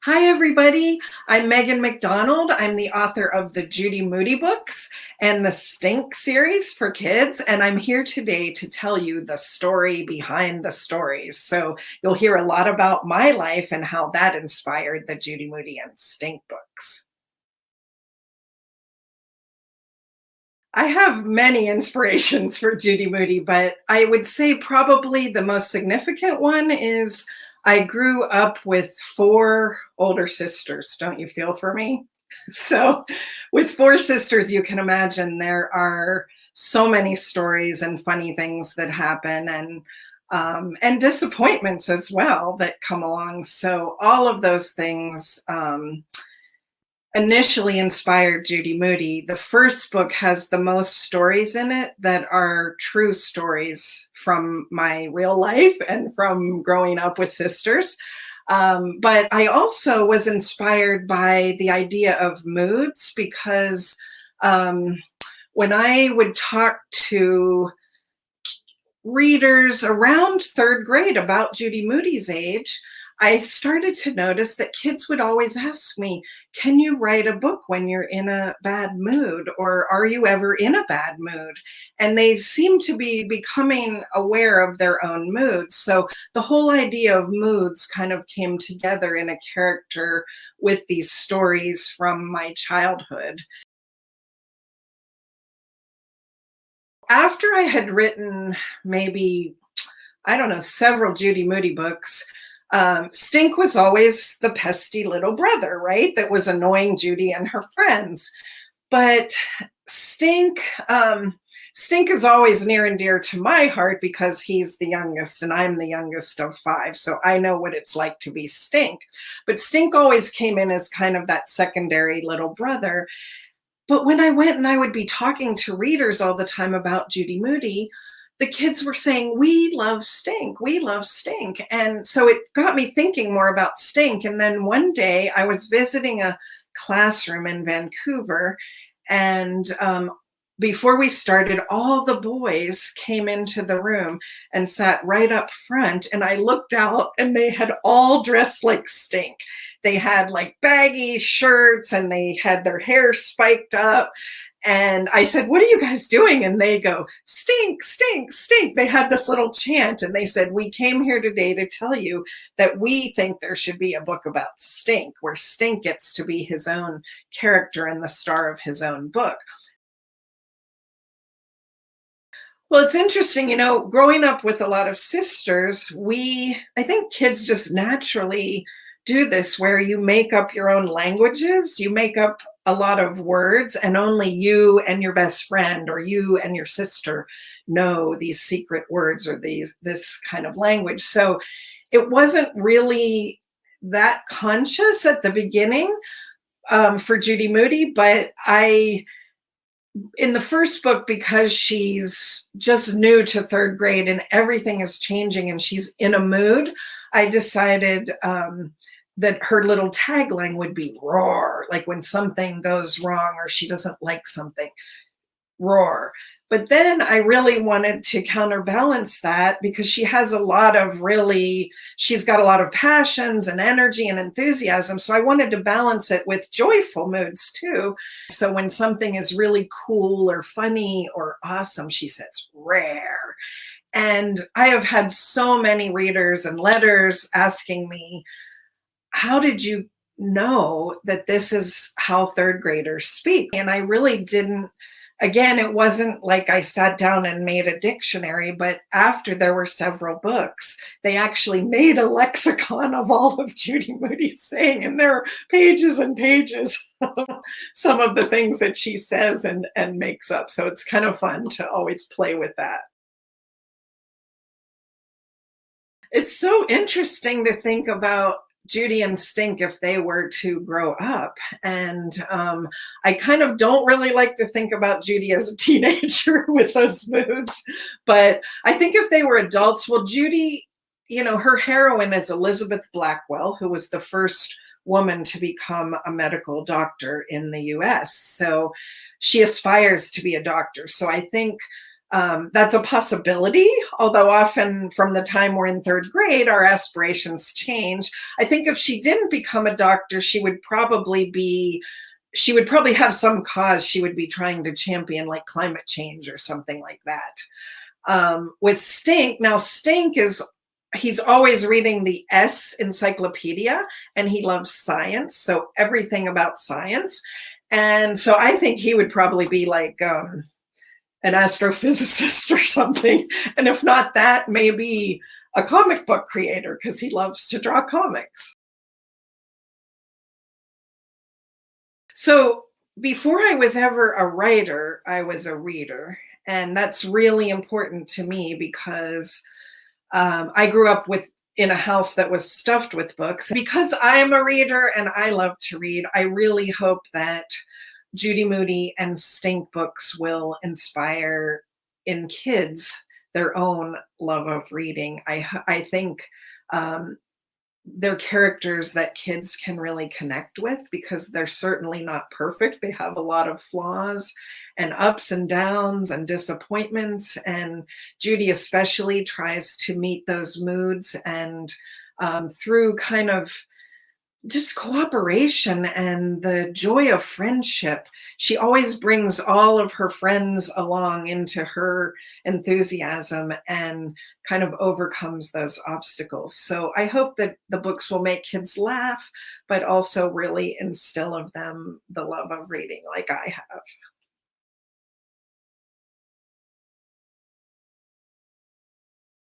Hi, everybody. I'm Megan McDonald. I'm the author of the Judy Moody books and the Stink series for kids. And I'm here today to tell you the story behind the stories. So you'll hear a lot about my life and how that inspired the Judy Moody and Stink books. I have many inspirations for Judy Moody, but I would say probably the most significant one is I grew up with four older sisters. Don't you feel for me? So, with four sisters, you can imagine there are so many stories and funny things that happen, and disappointments as well that come along. So, all of those things. Initially inspired Judy Moody. The first book has the most stories in it that are true stories from my real life and from growing up with sisters. But I also was inspired by the idea of moods because when I would talk to readers around third grade about Judy Moody's age, I started to notice that kids would always ask me, can you write a book when you're in a bad mood? Or are you ever in a bad mood? And they seem to be becoming aware of their own moods. So the whole idea of moods kind of came together in a character with these stories from my childhood. After I had written maybe, I don't know, several Judy Moody books, Stink was always the pesky little brother, right? That was annoying Judy and her friends. But Stink, Stink is always near and dear to my heart because he's the youngest and I'm the youngest of five. So I know what it's like to be Stink. But Stink always came in as kind of that secondary little brother. But when I went and I would be talking to readers all the time about Judy Moody, the kids were saying, we love Stink, we love Stink. And so it got me thinking more about Stink. And then one day I was visiting a classroom in Vancouver, and before we started, all the boys came into the room and sat right up front. And I looked out and they had all dressed like Stink. They had like baggy shirts and they had their hair spiked up. And I said, what are you guys doing? And they go, Stink, Stink, Stink. They had this little chant and they said, we came here today to tell you that we think there should be a book about Stink, where Stink gets to be his own character and the star of his own book. Well, it's interesting, growing up with a lot of sisters, I think kids just naturally do this where you make up your own languages, you make up a lot of words, and only you and your best friend or you and your sister know these secret words or this kind of language. So it wasn't really that conscious at the beginning for Judy Moody, but in the first book, because she's just new to third grade and everything is changing and she's in a mood, I decided that her little tagline would be roar, like when something goes wrong or she doesn't like something, roar. But then I really wanted to counterbalance that because she's got a lot of passions and energy and enthusiasm. So I wanted to balance it with joyful moods too. So when something is really cool or funny or awesome, she says rare. And I have had so many readers and letters asking me, how did you know that this is how third graders speak? And I really didn't. Again, it wasn't like I sat down and made a dictionary, but after there were several books, they actually made a lexicon of all of Judy Moody's saying, and there are pages and pages of some of the things that she says and makes up. So it's kind of fun to always play with that. It's so interesting to think about Judy and Stink if they were to grow up. And I kind of don't really like to think about Judy as a teenager with those moods. But I think if they were adults, well, Judy, her heroine is Elizabeth Blackwell, who was the first woman to become a medical doctor in the US. So she aspires to be a doctor. So I think That's a possibility, although often from the time we're in third grade, our aspirations change. I think if she didn't become a doctor, she would probably have some cause she would be trying to champion, like climate change or something like that. With Stink, now Stink is he's always reading the S encyclopedia and he loves science, so everything about science. And so I think he would probably be like an astrophysicist or something. And if not that, maybe a comic book creator because he loves to draw comics. So before I was ever a writer, I was a reader. And that's really important to me because I grew up in a house that was stuffed with books. Because I'm a reader and I love to read, I really hope that Judy Moody and Stink books will inspire in kids their own love of reading. I think they're characters that kids can really connect with because they're certainly not perfect. They have a lot of flaws and ups and downs and disappointments. And Judy especially tries to meet those moods and through kind of just cooperation and the joy of friendship. She always brings all of her friends along into her enthusiasm and kind of overcomes those obstacles. So I hope that the books will make kids laugh, but also really instill of them the love of reading like I have.